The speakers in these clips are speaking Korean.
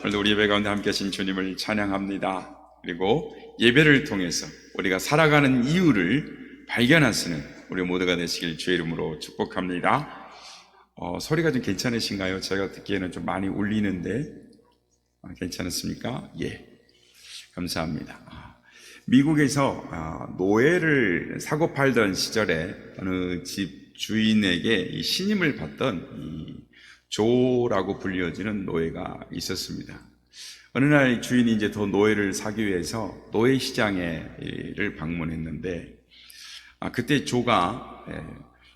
오늘도 우리 예배 가운데 함께 하신 주님을 찬양합니다. 그리고 예배를 통해서 우리가 살아가는 이유를 발견할 수 있는 우리 모두가 되시길 주의 이름으로 축복합니다. 소리가 좀 괜찮으신가요? 제가 듣기에는 좀 많이 울리는데 괜찮으십니까? 예, 감사합니다. 미국에서 노예를 사고 팔던 시절에 어느 집 주인에게 이 신임을 받던 이 조라고 불리어지는 노예가 있었습니다. 어느 날 주인이 이제 더 노예를 사기 위해서 노예 시장에를 방문했는데 그때 조가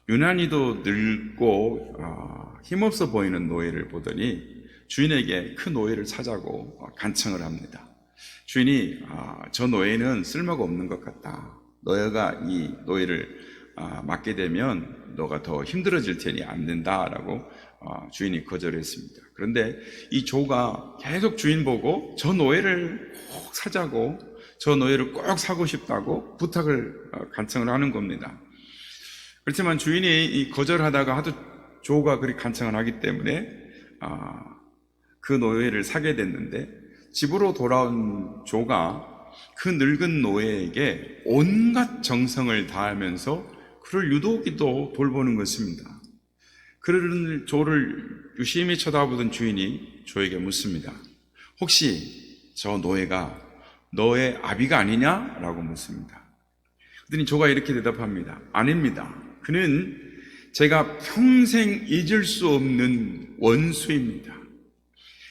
유난히도 늙고 힘없어 보이는 노예를 보더니 주인에게 그 노예를 사자고 간청을 합니다. 주인이 저 노예는 쓸모가 없는 것 같다. 너가 이 노예를 맡게 되면 너가 더 힘들어질 테니 안 된다라고 주인이 거절했습니다. 그런데 이 조가 계속 주인 보고 저 노예를 꼭 사자고 저 노예를 꼭 사고 싶다고 부탁을 간청을 하는 겁니다. 그렇지만 주인이 거절하다가 하도 조가 그리 간청을 하기 때문에 그 노예를 사게 됐는데 집으로 돌아온 조가 그 늙은 노예에게 온갖 정성을 다하면서 그를 유독이도 돌보는 것입니다. 그런 조를 유심히 쳐다보던 주인이 조에게 묻습니다. 혹시 저 노예가 너의 아비가 아니냐? 라고 묻습니다. 그랬더니 조가 이렇게 대답합니다. 아닙니다. 그는 제가 평생 잊을 수 없는 원수입니다.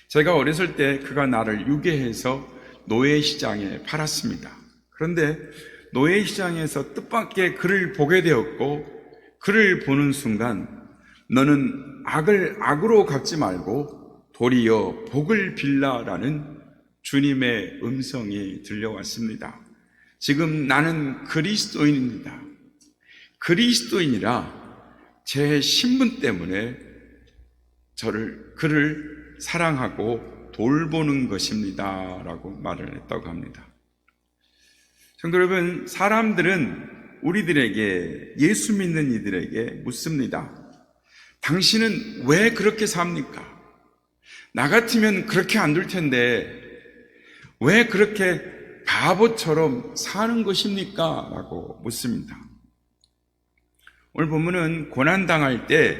제가 어렸을 때 그가 나를 유괴해서 노예시장에 팔았습니다. 그런데 노예시장에서 뜻밖의 그를 보게 되었고 그를 보는 순간 너는 악을 악으로 갚지 말고 도리어 복을 빌라라는 주님의 음성이 들려왔습니다. 지금 나는 그리스도인입니다. 그리스도인이라 제 신분 때문에 그를 사랑하고 돌보는 것입니다 라고 말을 했다고 합니다. 성도 여러분, 사람들은 우리들에게, 예수 믿는 이들에게 묻습니다. 당신은 왜 그렇게 삽니까? 나 같으면 그렇게 안 될 텐데 왜 그렇게 바보처럼 사는 것입니까? 라고 묻습니다. 오늘 본문은 고난당할 때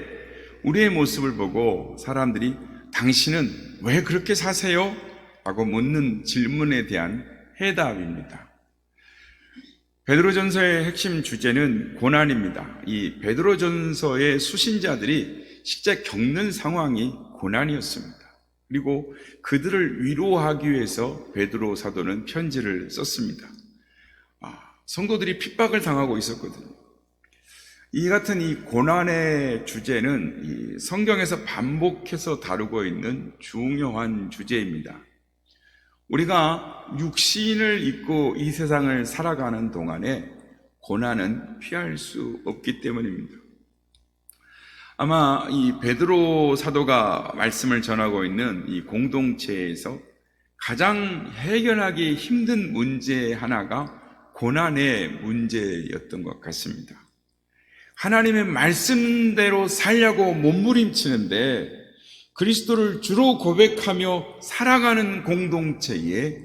우리의 모습을 보고 사람들이 당신은 왜 그렇게 사세요? 라고 묻는 질문에 대한 해답입니다. 베드로전서의 핵심 주제는 고난입니다. 이 베드로전서의 수신자들이 실제 겪는 상황이 고난이었습니다. 그리고 그들을 위로하기 위해서 베드로 사도는 편지를 썼습니다. 성도들이 핍박을 당하고 있었거든요. 이 같은 이 고난의 주제는 이 성경에서 반복해서 다루고 있는 중요한 주제입니다. 우리가 육신을 입고 이 세상을 살아가는 동안에 고난은 피할 수 없기 때문입니다. 아마 이 베드로 사도가 말씀을 전하고 있는 이 공동체에서 가장 해결하기 힘든 문제 하나가 고난의 문제였던 것 같습니다. 하나님의 말씀대로 살려고 몸부림치는데 그리스도를 주로 고백하며 살아가는 공동체에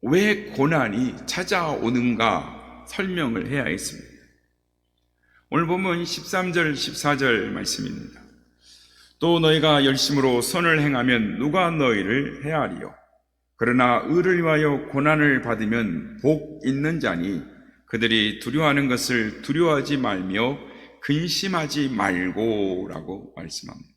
왜 고난이 찾아오는가 설명을 해야 했습니다. 오늘 보면 13절, 14절 말씀입니다. 또 너희가 열심으로 선을 행하면 누가 너희를 해하리요? 그러나 의를 위하여 고난을 받으면 복 있는 자니 그들이 두려워하는 것을 두려워하지 말며 근심하지 말고 라고 말씀합니다.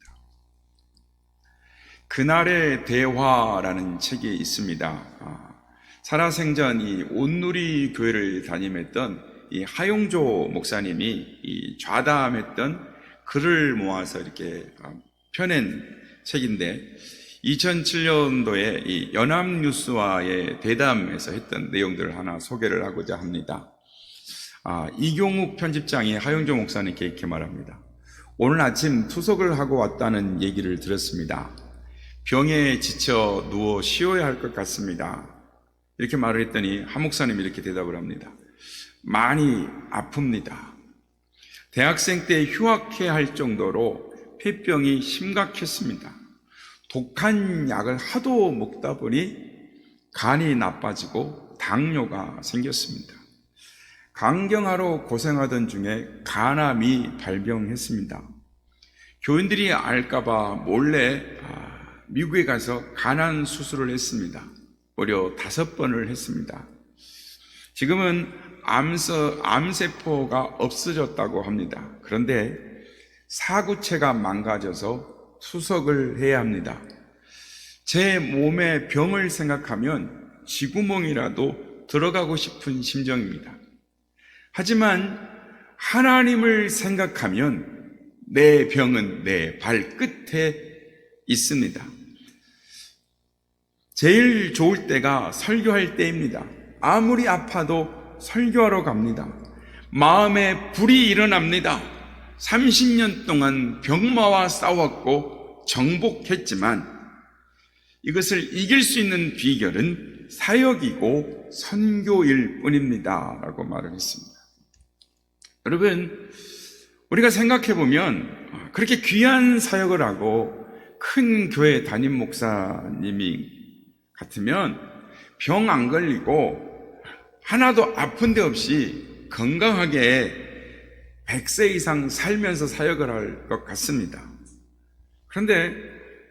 그날의 대화라는 책이 있습니다. 살아생전 이 온누리 교회를 담임했던 이 하용조 목사님이 이 좌담했던 글을 모아서 이렇게 펴낸 책인데 2007년도에 이 연합뉴스와의 대담에서 했던 내용들을 하나 소개를 하고자 합니다. 이경욱 편집장이 하용조 목사님께 이렇게 말합니다. 오늘 아침 투석을 하고 왔다는 얘기를 들었습니다. 병에 지쳐 누워 쉬어야 할 것 같습니다. 이렇게 말을 했더니 한 목사님이 이렇게 대답을 합니다. 많이 아픕니다. 대학생 때 휴학해야 할 정도로 폐병이 심각했습니다. 독한 약을 하도 먹다 보니 간이 나빠지고 당뇨가 생겼습니다. 강경하러 고생하던 중에 간암이 발병했습니다. 교인들이 알까봐 몰래 미국에 가서 간암 수술을 했습니다. 무려 5번을 했습니다. 지금은 암세포가 없어졌다고 합니다. 그런데 사구체가 망가져서 투석을 해야 합니다. 제 몸의 병을 생각하면 쥐구멍이라도 들어가고 싶은 심정입니다. 하지만 하나님을 생각하면 내 병은 내 발끝에 있습니다. 제일 좋을 때가 설교할 때입니다. 아무리 아파도 설교하러 갑니다. 마음에 불이 일어납니다. 30년 동안 병마와 싸웠고 정복했지만 이것을 이길 수 있는 비결은 사역이고 선교일 뿐입니다 라고 말을 했습니다. 여러분, 우리가 생각해 보면 그렇게 귀한 사역을 하고 큰 교회 담임 목사님이 같으면 병 안 걸리고 하나도 아픈 데 없이 건강하게 100세 이상 살면서 사역을 할 것 같습니다. 그런데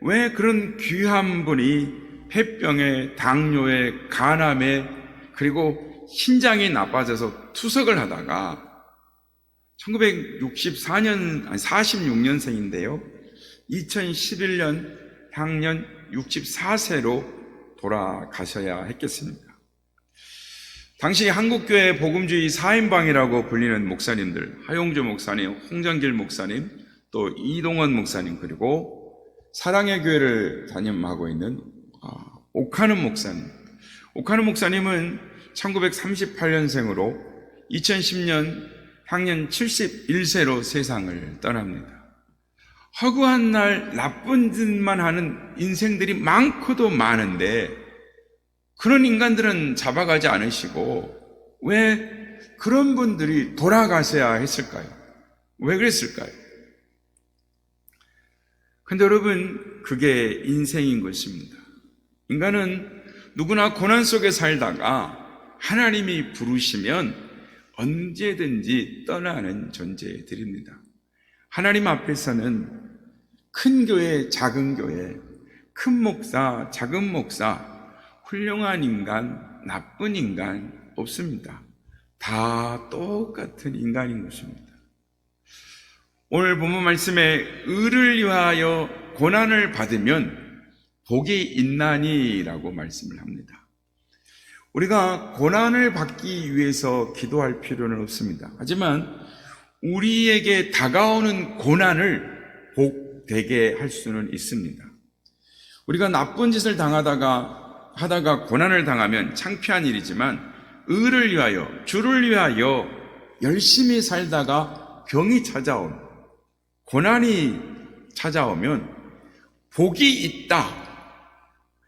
왜 그런 귀한 분이 폐병에, 당뇨에, 간암에, 그리고 신장이 나빠져서 투석을 하다가 46년생인데요. 2011년 향년 64세로 돌아가셔야 했겠습니까? 당시 한국교회 복음주의 4인방이라고 불리는 목사님들, 하용주 목사님, 홍정길 목사님, 또 이동원 목사님, 그리고 사랑의 교회를 담임하고 있는 오카는 목사님. 오카는 목사님은 1938년생으로 2010년 향년 71세로 세상을 떠납니다. 허구한 날 나쁜 짓만 하는 인생들이 많고도 많은데 그런 인간들은 잡아가지 않으시고 왜 그런 분들이 돌아가셔야 했을까요? 왜 그랬을까요? 근데 여러분, 그게 인생인 것입니다. 인간은 누구나 고난 속에 살다가 하나님이 부르시면 언제든지 떠나는 존재들입니다. 하나님 앞에서는 큰 교회, 작은 교회, 큰 목사, 작은 목사, 훌륭한 인간, 나쁜 인간 없습니다. 다 똑같은 인간인 것입니다. 오늘 본문 말씀에 의를 위하여 고난을 받으면 복이 있나니라고 말씀을 합니다. 우리가 고난을 받기 위해서 기도할 필요는 없습니다. 하지만 우리에게 다가오는 고난을 복되게 할 수는 있습니다. 우리가 나쁜 짓을 하다가 고난을 당하면 창피한 일이지만 의를 위하여, 주를 위하여 열심히 살다가 병이 찾아온, 고난이 찾아오면 복이 있다.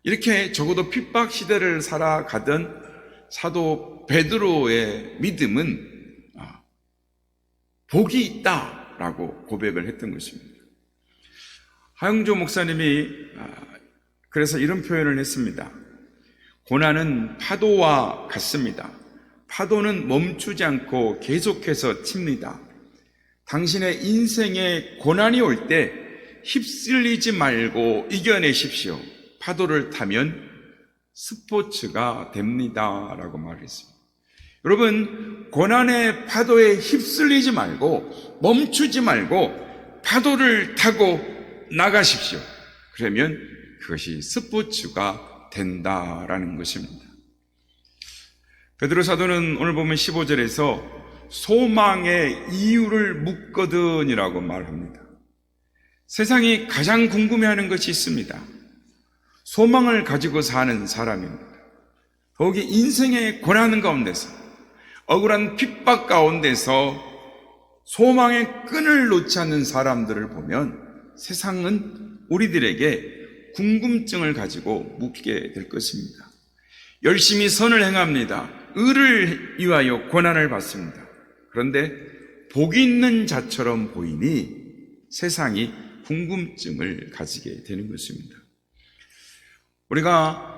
이렇게 적어도 핍박 시대를 살아가던 사도 베드로의 믿음은 복이 있다라고 고백을 했던 것입니다. 하영조 목사님이 그래서 이런 표현을 했습니다. 고난은 파도와 같습니다. 파도는 멈추지 않고 계속해서 칩니다. 당신의 인생에 고난이 올 때 휩쓸리지 말고 이겨내십시오. 파도를 타면 스포츠가 됩니다 라고 말했습니다. 여러분, 고난의 파도에 휩쓸리지 말고 멈추지 말고 파도를 타고 나가십시오. 그러면 그것이 스포츠가 된다라는 것입니다. 베드로 사도는 오늘 보면 15절에서 소망의 이유를 묻거든이라고 말합니다. 세상이 가장 궁금해하는 것이 있습니다. 소망을 가지고 사는 사람입니다. 더욱이 인생의 고난 가운데서, 억울한 핍박 가운데서 소망의 끈을 놓지 않는 사람들을 보면 세상은 우리들에게 궁금증을 가지고 묻게 될 것입니다. 열심히 선을 행합니다. 의를 위하여 고난을 받습니다. 그런데 복이 있는 자처럼 보이니 세상이 궁금증을 가지게 되는 것입니다. 우리가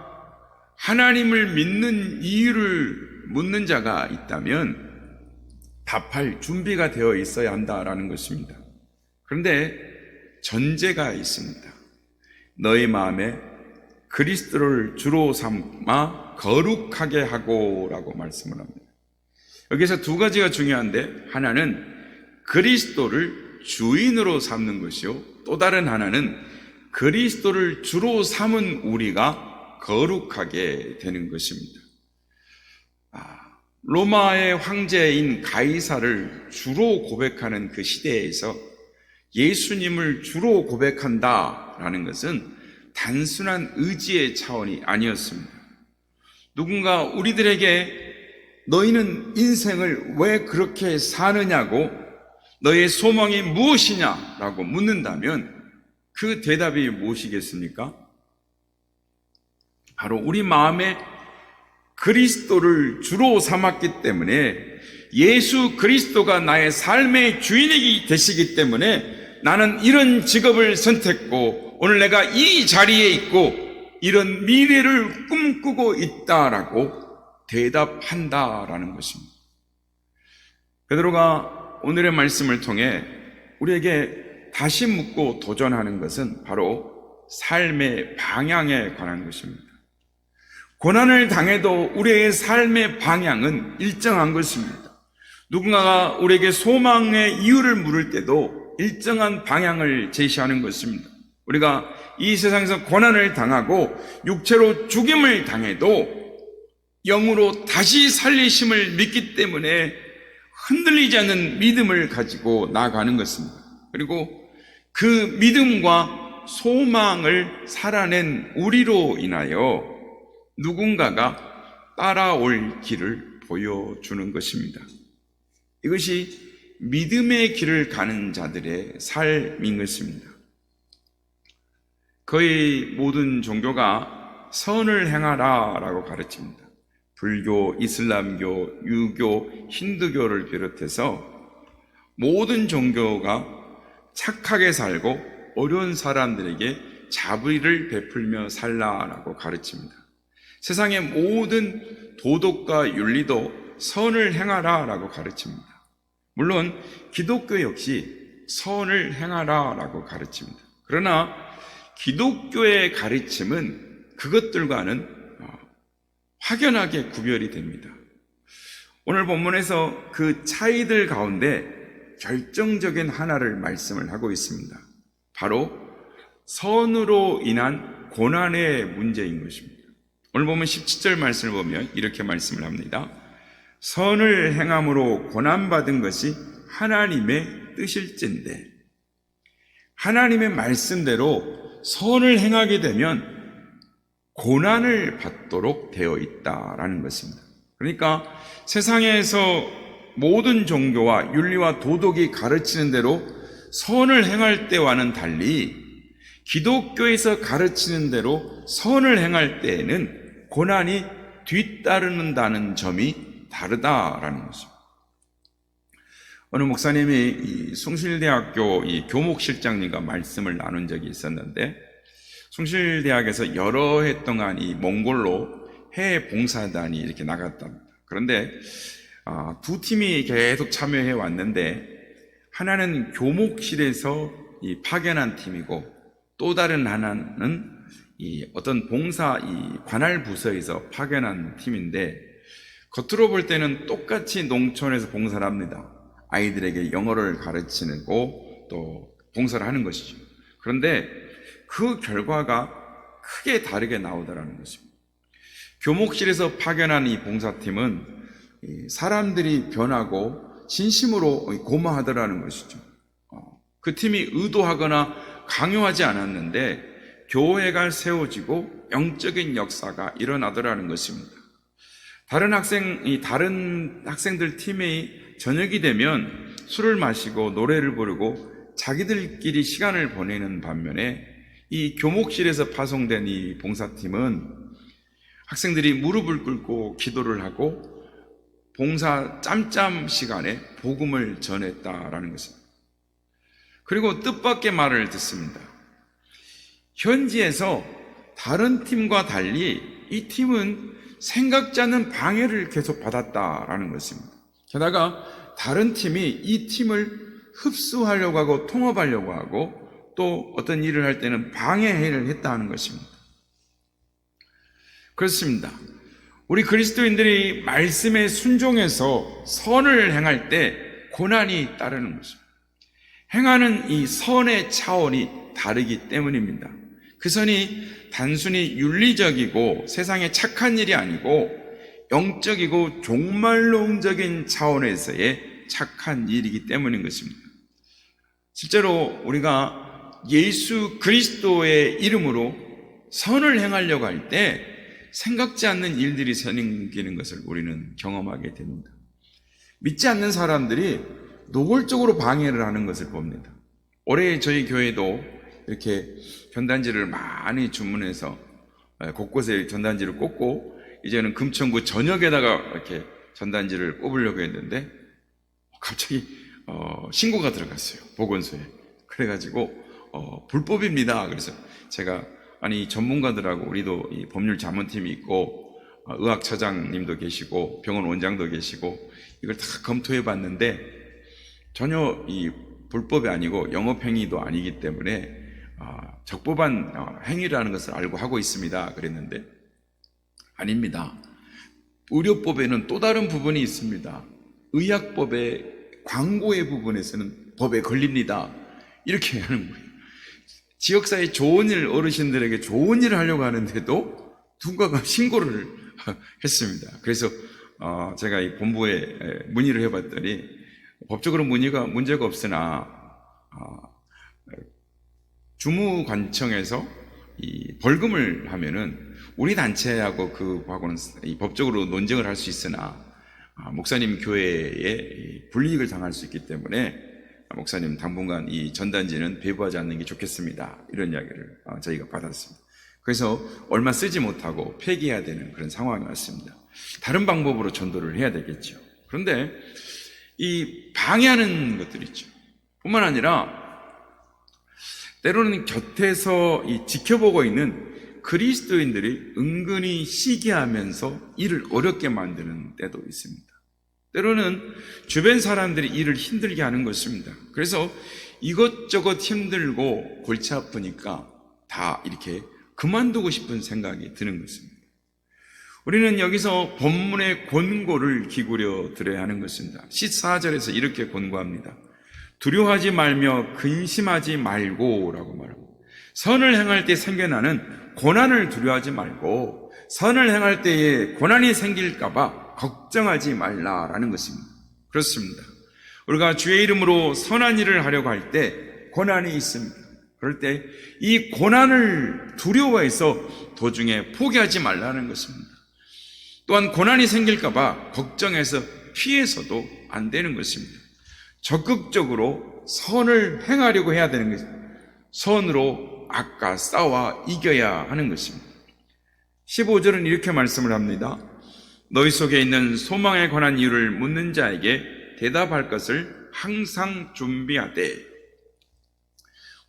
하나님을 믿는 이유를 묻는 자가 있다면 답할 준비가 되어 있어야 한다라는 것입니다. 그런데 전제가 있습니다. 너희 마음에 그리스도를 주로 삼아 거룩하게 하고 라고 말씀을 합니다. 여기서 두 가지가 중요한데, 하나는 그리스도를 주인으로 삼는 것이요, 또 다른 하나는 그리스도를 주로 삼은 우리가 거룩하게 되는 것입니다. 로마의 황제인 가이사를 주로 고백하는 그 시대에서 예수님을 주로 고백한다라는 것은 단순한 의지의 차원이 아니었습니다. 누군가 우리들에게 너희는 인생을 왜 그렇게 사느냐고, 너의 소망이 무엇이냐라고 묻는다면 그 대답이 무엇이겠습니까? 바로 우리 마음에 그리스도를 주로 삼았기 때문에, 예수 그리스도가 나의 삶의 주인이 되시기 때문에 나는 이런 직업을 선택했고 오늘 내가 이 자리에 있고 이런 미래를 꿈꾸고 있다라고 대답한다라는 것입니다. 베드로가 오늘의 말씀을 통해 우리에게 다시 묻고 도전하는 것은 바로 삶의 방향에 관한 것입니다. 고난을 당해도 우리의 삶의 방향은 일정한 것입니다. 누군가가 우리에게 소망의 이유를 물을 때도 일정한 방향을 제시하는 것입니다. 우리가 이 세상에서 고난을 당하고 육체로 죽임을 당해도 영으로 다시 살리심을 믿기 때문에 흔들리지 않는 믿음을 가지고 나아가는 것입니다. 그리고 그 믿음과 소망을 살아낸 우리로 인하여 누군가가 따라올 길을 보여주는 것입니다. 이것이 믿음의 길을 가는 자들의 삶인 것입니다. 거의 모든 종교가 선을 행하라 라고 가르칩니다. 불교, 이슬람교, 유교, 힌두교를 비롯해서 모든 종교가 착하게 살고 어려운 사람들에게 자비를 베풀며 살라라고 가르칩니다. 세상의 모든 도덕과 윤리도 선을 행하라 라고 가르칩니다. 물론 기독교 역시 선을 행하라 라고 가르칩니다. 그러나 기독교의 가르침은 그것들과는 확연하게 구별이 됩니다. 오늘 본문에서 그 차이들 가운데 결정적인 하나를 말씀을 하고 있습니다. 바로 선으로 인한 고난의 문제인 것입니다. 오늘 보면 17절 말씀을 보면 이렇게 말씀을 합니다. 선을 행함으로 고난받은 것이 하나님의 뜻일진데, 하나님의 말씀대로 선을 행하게 되면 고난을 받도록 되어 있다라는 것입니다. 그러니까 세상에서 모든 종교와 윤리와 도덕이 가르치는 대로 선을 행할 때와는 달리 기독교에서 가르치는 대로 선을 행할 때에는 고난이 뒤따르는다는 점이 다르다라는 것입니다. 어느 목사님이 이 숭실대학교 이 교목실장님과 말씀을 나눈 적이 있었는데, 숭실대학에서 여러 해 동안 이 몽골로 해외 봉사단이 이렇게 나갔답니다. 그런데 두 팀이 계속 참여해 왔는데, 하나는 교목실에서 이 파견한 팀이고 또 다른 하나는 이 어떤 봉사 이 관할 부서에서 파견한 팀인데, 겉으로 볼 때는 똑같이 농촌에서 봉사를 합니다. 아이들에게 영어를 가르치고 또 봉사를 하는 것이죠. 그런데 그 결과가 크게 다르게 나오더라는 것입니다. 교목실에서 파견한 이 봉사팀은 사람들이 변하고 진심으로 고마워하더라는 것이죠. 그 팀이 의도하거나 강요하지 않았는데 교회가 세워지고 영적인 역사가 일어나더라는 것입니다. 다른 학생들 팀이 저녁이 되면 술을 마시고 노래를 부르고 자기들끼리 시간을 보내는 반면에 이 교목실에서 파송된 이 봉사팀은 학생들이 무릎을 꿇고 기도를 하고 봉사 짬짬 시간에 복음을 전했다라는 것입니다. 그리고 뜻밖의 말을 듣습니다. 현지에서 다른 팀과 달리 이 팀은 생각지 않는 방해를 계속 받았다라는 것입니다. 게다가 다른 팀이 이 팀을 흡수하려고 하고 통합하려고 하고 또 어떤 일을 할 때는 방해를 했다는 것입니다. 그렇습니다. 우리 그리스도인들이 말씀에 순종해서 선을 행할 때 고난이 따르는 것입니다. 행하는 이 선의 차원이 다르기 때문입니다. 그 선이 단순히 윤리적이고 세상에 착한 일이 아니고 영적이고 종말론적인 차원에서의 착한 일이기 때문인 것입니다. 실제로 우리가 예수 그리스도의 이름으로 선을 행하려고 할 때 생각지 않는 일들이 생기는 것을 우리는 경험하게 됩니다. 믿지 않는 사람들이 노골적으로 방해를 하는 것을 봅니다. 올해 저희 교회도 이렇게 전단지를 많이 주문해서 곳곳에 전단지를 꽂고 이제는 금천구 전역에다가 이렇게 전단지를 꼽으려고 했는데 갑자기 신고가 들어갔어요. 보건소에. 그래가지고 불법입니다. 그래서 제가 아니 전문가들하고 우리도 이 법률 자문팀이 있고 의학처장님도 계시고 병원 원장도 계시고 이걸 다 검토해 봤는데 전혀 이 불법이 아니고 영업행위도 아니기 때문에 적법한 행위라는 것을 알고 하고 있습니다. 그랬는데 아닙니다. 의료법에는 또 다른 부분이 있습니다. 의학법의 광고의 부분에서는 법에 걸립니다. 이렇게 하는 거예요. 지역사회 좋은 일, 어르신들에게 좋은 일을 하려고 하는데도 누군가가 신고를 했습니다. 그래서 제가 이 본부에 문의를 해봤더니 법적으로 문제가 없으나 주무관청에서 이 벌금을 하면은 우리 단체하고 그하고는 법적으로 논쟁을 할 수 있으나 목사님 교회에 불이익을 당할 수 있기 때문에 목사님 당분간 이 전단지는 배부하지 않는 게 좋겠습니다. 이런 이야기를 저희가 받았습니다. 그래서 얼마 쓰지 못하고 폐기해야 되는 그런 상황이 왔습니다. 다른 방법으로 전도를 해야 되겠죠. 그런데 이 방해하는 것들이 있죠. 뿐만 아니라 때로는 곁에서 이 지켜보고 있는 그리스도인들이 은근히 시기하면서 일을 어렵게 만드는 때도 있습니다. 때로는 주변 사람들이 일을 힘들게 하는 것입니다. 그래서 이것저것 힘들고 골치 아프니까 다 이렇게 그만두고 싶은 생각이 드는 것입니다. 우리는 여기서 본문의 권고를 기울여 들어야 하는 것입니다. 14절에서 이렇게 권고합니다. 두려워하지 말며 근심하지 말고 라고 말합니다. 선을 행할 때 생겨나는 고난을 두려워하지 말고 선을 행할 때에 고난이 생길까봐 걱정하지 말라라는 것입니다. 그렇습니다. 우리가 주의 이름으로 선한 일을 하려고 할 때 고난이 있습니다. 그럴 때 이 고난을 두려워해서 도중에 포기하지 말라는 것입니다. 또한 고난이 생길까봐 걱정해서 피해서도 안 되는 것입니다. 적극적으로 선을 행하려고 해야 되는 것입니다. 선으로 악과 싸워 이겨야 하는 것입니다. 15절은 이렇게 말씀을 합니다. 너희 속에 있는 소망에 관한 이유를 묻는 자에게 대답할 것을 항상 준비하되.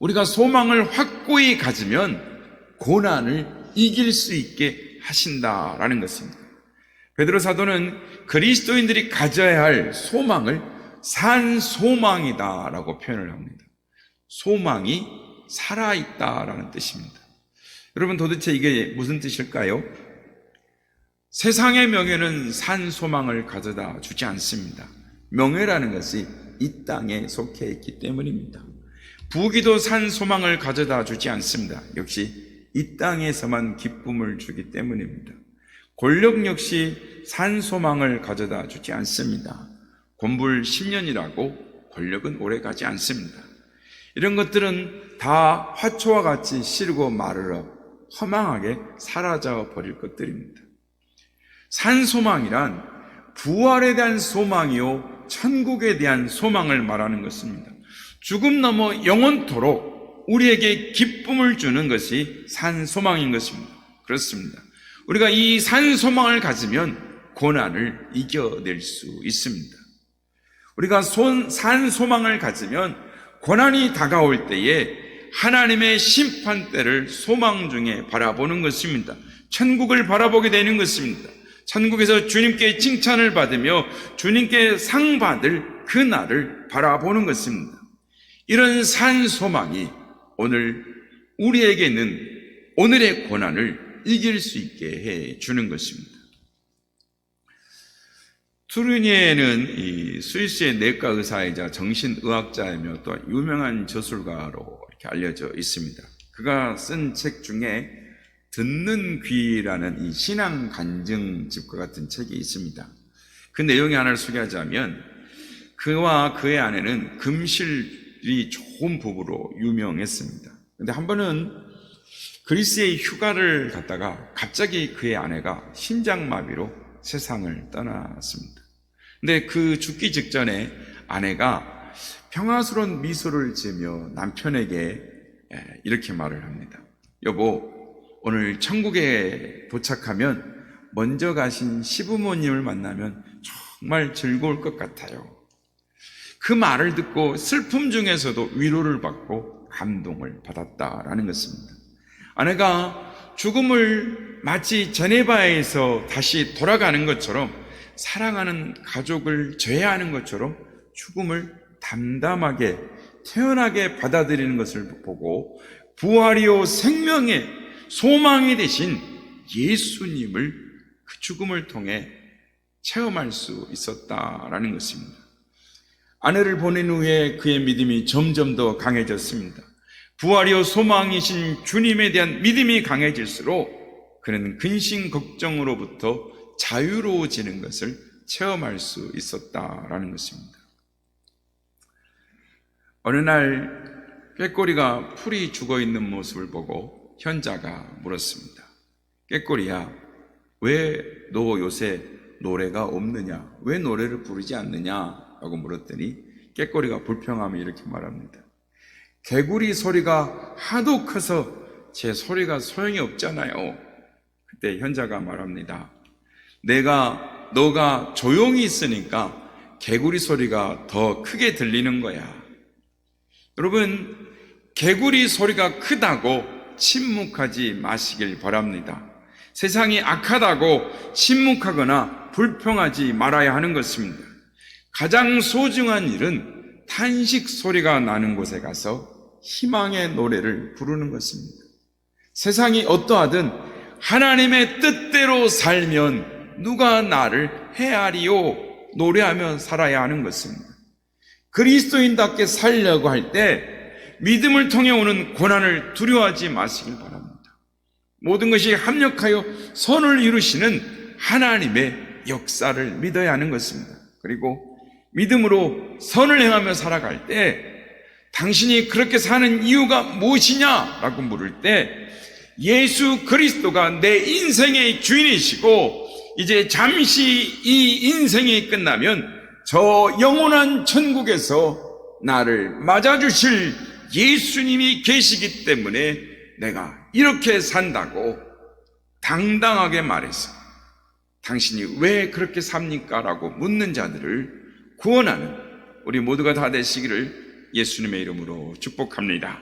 우리가 소망을 확고히 가지면 고난을 이길 수 있게 하신다라는 것입니다. 베드로 사도는 그리스도인들이 가져야 할 소망을 산 소망이다라고 표현을 합니다. 소망이 살아있다라는 뜻입니다. 여러분 도대체 이게 무슨 뜻일까요? 세상의 명예는 산 소망을 가져다 주지 않습니다. 명예라는 것이 이 땅에 속해 있기 때문입니다. 부귀도 산 소망을 가져다 주지 않습니다. 역시 이 땅에서만 기쁨을 주기 때문입니다. 권력 역시 산 소망을 가져다 주지 않습니다. 권불 10년이라고 권력은 오래가지 않습니다. 이런 것들은 다 화초와 같이 시르고 마르러 허망하게 사라져 버릴 것들입니다. 산 소망이란 부활에 대한 소망이요 천국에 대한 소망을 말하는 것입니다. 죽음 넘어 영원토록 우리에게 기쁨을 주는 것이 산 소망인 것입니다. 그렇습니다. 우리가 이 산 소망을 가지면 고난을 이겨낼 수 있습니다. 우리가 산 소망을 가지면 고난이 다가올 때에 하나님의 심판대를 소망 중에 바라보는 것입니다. 천국을 바라보게 되는 것입니다. 천국에서 주님께 칭찬을 받으며 주님께 상 받을 그 날을 바라보는 것입니다. 이런 산 소망이 오늘 우리에게는 오늘의 고난을 이길 수 있게 해 주는 것입니다. 투르니에는 이 스위스의 내과 의사이자 정신의학자이며 또 유명한 저술가로 이렇게 알려져 있습니다. 그가 쓴 책 중에 듣는 귀라는 이 신앙 간증집과 같은 책이 있습니다. 그 내용이 하나를 소개하자면 그와 그의 아내는 금실이 좋은 부부로 유명했습니다. 그런데 한 번은 그리스에 휴가를 갔다가 갑자기 그의 아내가 심장마비로 세상을 떠났습니다. 근데 그 죽기 직전에 아내가 평화스러운 미소를 지으며 남편에게 이렇게 말을 합니다. 여보, 오늘 천국에 도착하면 먼저 가신 시부모님을 만나면 정말 즐거울 것 같아요. 그 말을 듣고 슬픔 중에서도 위로를 받고 감동을 받았다라는 것입니다. 아내가 죽음을 마치 제네바에서 다시 돌아가는 것처럼 사랑하는 가족을 제외하는 것처럼 죽음을 담담하게 태연하게 받아들이는 것을 보고 부활이요 생명의 소망이 되신 예수님을 그 죽음을 통해 체험할 수 있었다라는 것입니다. 아내를 보낸 후에 그의 믿음이 점점 더 강해졌습니다. 부활이요 소망이신 주님에 대한 믿음이 강해질수록 그는 근심 걱정으로부터 자유로워지는 것을 체험할 수 있었다라는 것입니다. 어느 날 꾀꼬리가 풀이 죽어있는 모습을 보고 현자가 물었습니다. 꾀꼬리야, 왜 너 요새 노래가 없느냐? 왜 노래를 부르지 않느냐? 라고 물었더니 꾀꼬리가 불평하며 이렇게 말합니다. 개구리 소리가 하도 커서 제 소리가 소용이 없잖아요. 그때 현자가 말합니다. 너가 조용히 있으니까 개구리 소리가 더 크게 들리는 거야. 여러분, 개구리 소리가 크다고 침묵하지 마시길 바랍니다. 세상이 악하다고 침묵하거나 불평하지 말아야 하는 것입니다. 가장 소중한 일은 탄식 소리가 나는 곳에 가서 희망의 노래를 부르는 것입니다. 세상이 어떠하든 하나님의 뜻대로 살면 누가 나를 헤아리요 노래하며 살아야 하는 것입니다. 그리스도인답게 살려고 할 때 믿음을 통해 오는 고난을 두려워하지 마시길 바랍니다. 모든 것이 합력하여 선을 이루시는 하나님의 역사를 믿어야 하는 것입니다. 그리고 믿음으로 선을 행하며 살아갈 때 당신이 그렇게 사는 이유가 무엇이냐라고 물을 때 예수 그리스도가 내 인생의 주인이시고 이제 잠시 이 인생이 끝나면 저 영원한 천국에서 나를 맞아주실 예수님이 계시기 때문에 내가 이렇게 산다고 당당하게 말해서 당신이 왜 그렇게 삽니까? 라고 묻는 자들을 구원하는 우리 모두가 다 되시기를 예수님의 이름으로 축복합니다.